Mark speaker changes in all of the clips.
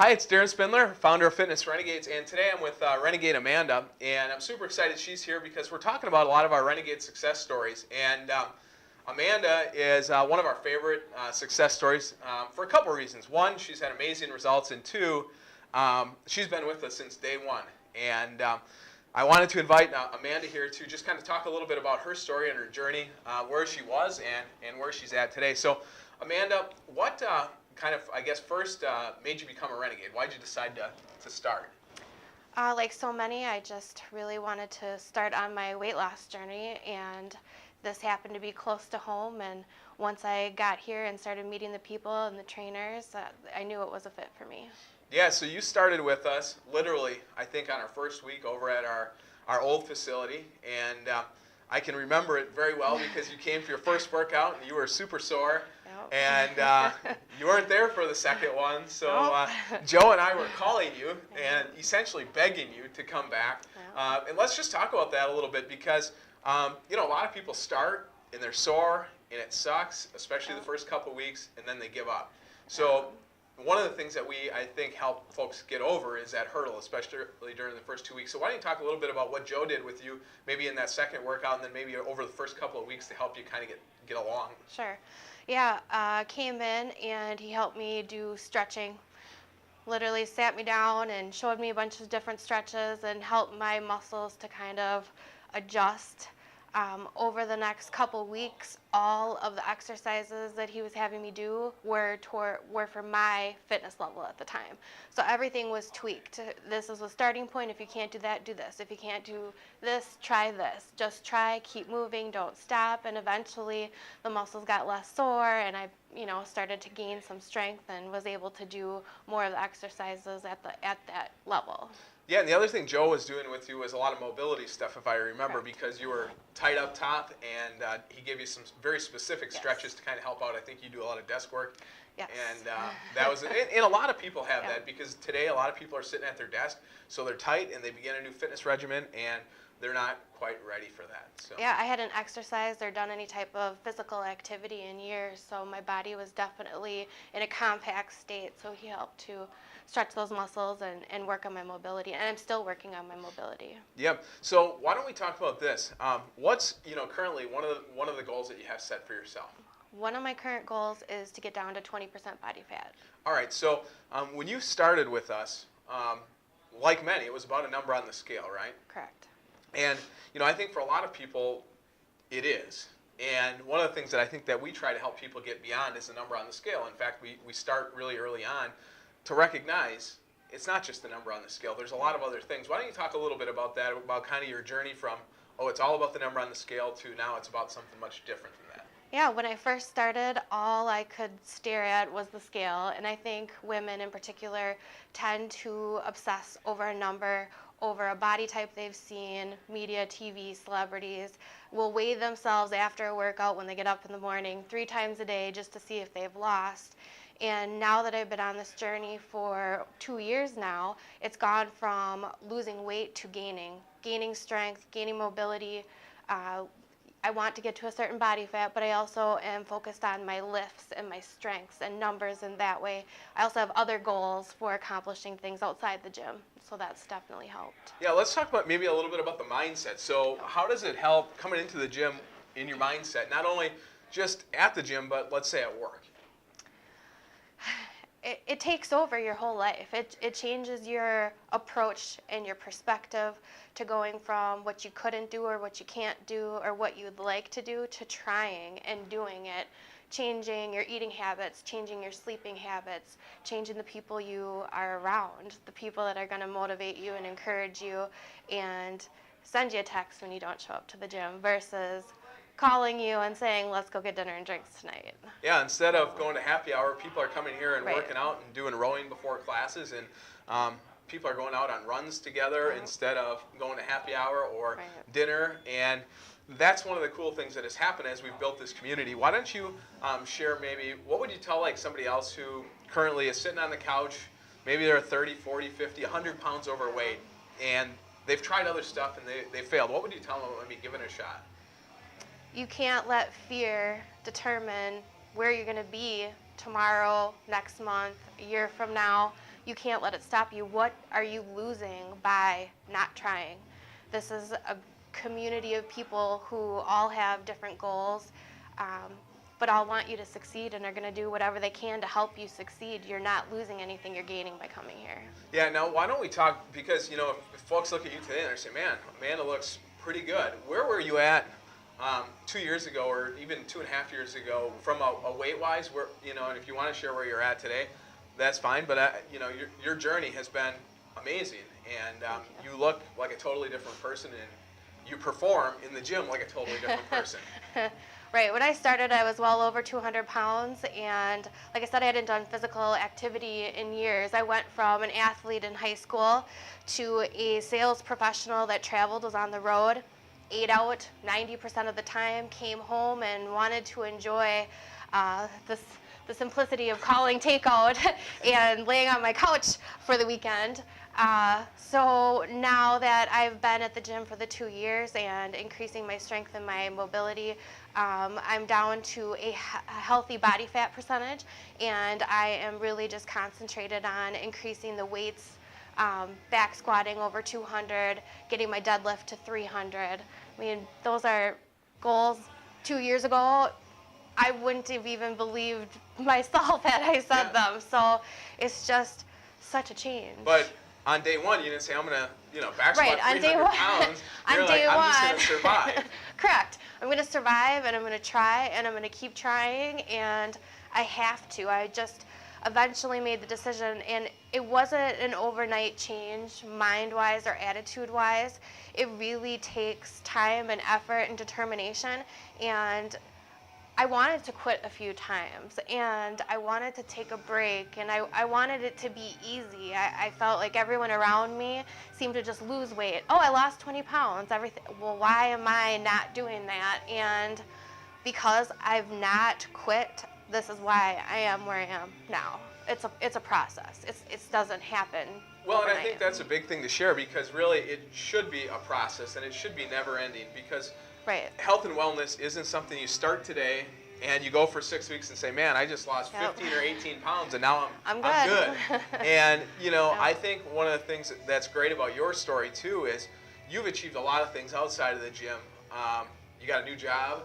Speaker 1: Hi, it's Darren Spindler, founder of Fitness Renegades, and today I'm with Renegade Amanda, and I'm super excited she's here because we're talking about a lot of our Renegade success stories. And Amanda is one of our favorite success stories for a couple reasons. One, she's had amazing results, and two, she's been with us since day one. And I wanted to invite Amanda here to just kind of talk a little bit about her story and her journey, where she was and where she's at today. So, Amanda, what kind of, I guess, first made you become a renegade? Why did you decide to start?
Speaker 2: Like so many, I just really wanted to start on my weight loss journey, and this happened to be close to home. And once I got here and started meeting the people and the trainers, I knew it was a fit for me.
Speaker 1: Yeah, so you started with us literally, I think, on our first week over at our old facility, and I can remember it very well because you came for your first workout and you were super sore.
Speaker 2: Yep.
Speaker 1: And you weren't there for the second one, so Joe and I were calling you and essentially begging you to come back. And let's just talk about that a little bit because, a lot of people start and they're sore and it sucks, especially the first couple weeks, and then they give up. So one of the things that I think, help folks get over is that hurdle, especially during the first 2 weeks. So why don't you talk a little bit about what Joe did with you, maybe in that second workout, and then maybe over the first couple of weeks to help you kind of get along.
Speaker 2: Sure. Yeah, came in and he helped me do stretching. Literally sat me down and showed me a bunch of different stretches and helped my muscles to kind of adjust. Over the next couple weeks, all of the exercises that he was having me do were for my fitness level at the time. So everything was tweaked. This is a starting point. If you can't do that, do this. If you can't do this, try this. Just try, keep moving, don't stop. And eventually the muscles got less sore, and I started to gain some strength and was able to do more of the exercises at that level.
Speaker 1: Yeah, and the other thing Joe was doing with you was a lot of mobility stuff, if I remember,
Speaker 2: Correct.
Speaker 1: because you were tight up top, and he gave you some very specific stretches to kind of help out. I think you do a lot of desk work.
Speaker 2: Yes.
Speaker 1: And that was, and a lot of people have that because today a lot of people are sitting at their desk, so they're tight and they begin a new fitness regimen and they're not quite ready for that. So.
Speaker 2: Yeah, I hadn't exercised or done any type of physical activity in years, so my body was definitely in a compact state, so he helped to stretch those muscles and work on my mobility, and I'm still working on my mobility.
Speaker 1: Yep. So why don't we talk about this? What's currently one of the goals that you have set for yourself?
Speaker 2: One of my current goals is to get down to 20% body fat.
Speaker 1: All right. So when you started with us, like many, it was about a number on the scale, right?
Speaker 2: Correct.
Speaker 1: And I think for a lot of people, it is. And one of the things that I think that we try to help people get beyond is the number on the scale. In fact, we start really early on to recognize it's not just the number on the scale. There's a lot of other things. Why don't you talk a little bit about that, about kind of your journey from, it's all about the number on the scale to now it's about something much different than that.
Speaker 2: Yeah, when I first started, all I could stare at was the scale, and I think women in particular tend to obsess over a number, over a body type they've seen. Media, TV, celebrities will weigh themselves after a workout when they get up in the morning 3 times a day just to see if they've lost. And now that I've been on this journey for 2 years now, it's gone from losing weight to gaining strength, gaining mobility. I want to get to a certain body fat, but I also am focused on my lifts and my strengths and numbers in that way. I also have other goals for accomplishing things outside the gym, so that's definitely helped.
Speaker 1: Yeah, let's talk about maybe a little bit about the mindset. So how does it help coming into the gym in your mindset, not only just at the gym, but let's say at work?
Speaker 2: It takes over your whole life. It changes your approach and your perspective to going from what you couldn't do or what you can't do or what you'd like to do to trying and doing it, changing your eating habits, changing your sleeping habits, changing the people you are around, the people that are going to motivate you and encourage you and send you a text when you don't show up to the gym versus calling you and saying, let's go get dinner and drinks tonight.
Speaker 1: Yeah, instead of going to happy hour, people are coming here and
Speaker 2: Right.
Speaker 1: working out and doing rowing before classes, and people are going out on runs together instead of going to happy hour or dinner. And that's one of the cool things that has happened as we've built this community. Why don't you share maybe, what would you tell like somebody else who currently is sitting on the couch, maybe they're 30, 40, 50, 100 pounds overweight, and they've tried other stuff and they failed. What would you tell them about maybe giving it a shot?
Speaker 2: You can't let fear determine where you're going to be tomorrow, next month, a year from now. you can't let it stop you. What are you losing by not trying? This is a community of people who all have different goals, but all want you to succeed and are going to do whatever they can to help you succeed. You're not losing anything, you're gaining by coming here.
Speaker 1: Yeah, now why don't we talk, because, you know, if folks look at you today and they say, man, Amanda looks pretty good. Where were you at 2 years ago, or even 2.5 years ago, from a weight-wise, where, you know, and if you want to share where you're at today, that's fine, but, you know, your journey has been amazing, and you look like a totally different person, and you perform in the gym like a totally different person.
Speaker 2: Right. When I started, I was well over 200 pounds, and like I said, I hadn't done physical activity in years. I went from an athlete in high school to a sales professional that traveled, was on the road, ate out 90% of the time, came home and wanted to enjoy the simplicity of calling takeout and laying on my couch for the weekend. So now that I've been at the gym for the 2 years and increasing my strength and my mobility, I'm down to a healthy body fat percentage, and I am really just concentrated on increasing the weights, back squatting over 200, getting my deadlift to 300. I mean, those are goals 2 years ago. I wouldn't have even believed myself had I said them. So it's just such a change.
Speaker 1: But on day one, you didn't say, I'm going to, you know, back squat 300 pounds.
Speaker 2: On
Speaker 1: You're
Speaker 2: day
Speaker 1: like,
Speaker 2: one,
Speaker 1: I'm just going to survive.
Speaker 2: Correct. I'm going to survive, and I'm going to try, and I'm going to keep trying, and I have to. I just eventually made the decision, and it wasn't an overnight change, mind-wise or attitude-wise. It really takes time and effort and determination, and I wanted to quit a few times, and I wanted to take a break, and I wanted it to be easy. I felt like everyone around me seemed to just lose weight. Oh, I lost 20 pounds. Everything. Well, why am I not doing that? And because I've not quit, this is why I am where I am now. It's a process. It doesn't happen.
Speaker 1: Well, and I think that's a big thing to share, because really it should be a process, and it should be never ending, because
Speaker 2: right.
Speaker 1: Health and wellness isn't something you start today and you go for 6 weeks and say, man, I just lost 15 or 18 pounds and now I'm good. And, you know, I think one of the things that's great about your story too is you've achieved a lot of things outside of the gym. You got a new job.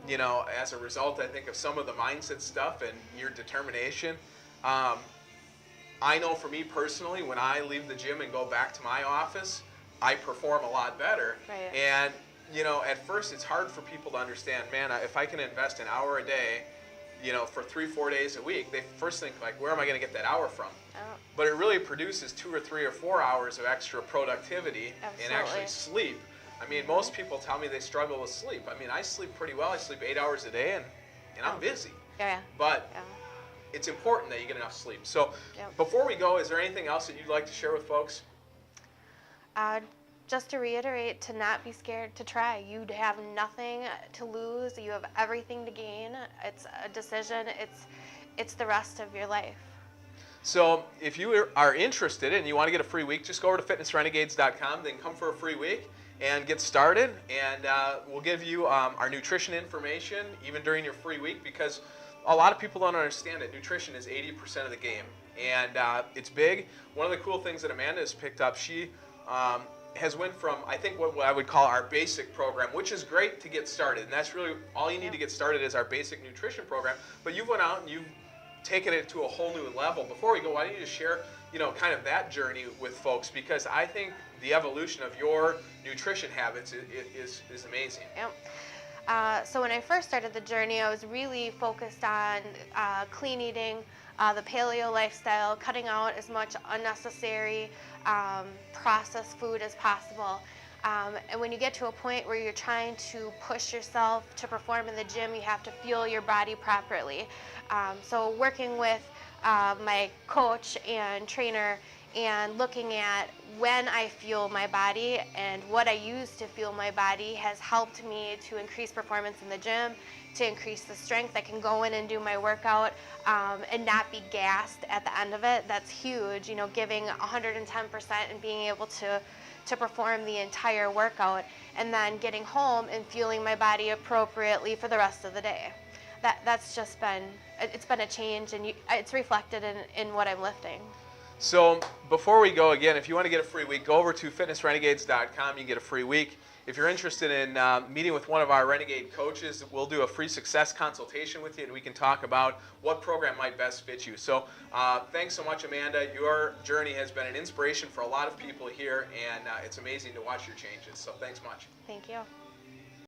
Speaker 1: You know, as a result, I think, of some of the mindset stuff and your determination. I know for me personally, when I leave the gym and go back to my office, I perform a lot better.
Speaker 2: Right.
Speaker 1: And you know, at first it's hard for people to understand, man, if I can invest an hour a day, you know, for 3-4 days a week, they first think, like, where am I going to get that hour from?
Speaker 2: Oh.
Speaker 1: But it really produces 2 or 3 or 4 hours of extra productivity.
Speaker 2: Absolutely.
Speaker 1: And actually sleep. I mean, most people tell me they struggle with sleep. I mean, I sleep pretty well. I sleep 8 hours a day, and I'm busy.
Speaker 2: Yeah.
Speaker 1: But it's important that you get enough sleep. So before we go, is there anything else that you'd like to share with folks?
Speaker 2: Just to reiterate, to not be scared to try. You have nothing to lose. You have everything to gain. It's a decision. It's the rest of your life.
Speaker 1: So if you are interested and you want to get a free week, just go over to fitnessrenegades.com, then come for a free week and get started. And we'll give you our nutrition information even during your free week, because a lot of people don't understand that nutrition is 80% of the game. And it's big. One of the cool things that Amanda has picked up, she has went from, I think, what I would call our basic program, which is great to get started, and that's really all you need to get started is our basic nutrition program. But you've went out and you've taken it to a whole new level. Before we go, why don't you just share, you know, kind of that journey with folks, because I think the evolution of your nutrition habits is amazing.
Speaker 2: Yep. So when I first started the journey, I was really focused on clean eating, the paleo lifestyle, cutting out as much unnecessary processed food as possible. And when you get to a point where you're trying to push yourself to perform in the gym, you have to fuel your body properly. So working with my coach and trainer and looking at when I fuel my body and what I use to fuel my body has helped me to increase performance in the gym, to increase the strength. I can go in and do my workout and not be gassed at the end of it. That's huge, you know, giving 110% and being able to perform the entire workout, and then getting home and fueling my body appropriately for the rest of the day. That's just been, it's been a change, and it's reflected in what I'm lifting.
Speaker 1: So before we go, again, if you want to get a free week, go over to fitnessrenegades.com. You can get a free week. If you're interested in meeting with one of our Renegade coaches, we'll do a free success consultation with you, and we can talk about what program might best fit you. So thanks so much, Amanda. Your journey has been an inspiration for a lot of people here, and it's amazing to watch your changes. So thanks much.
Speaker 2: Thank you.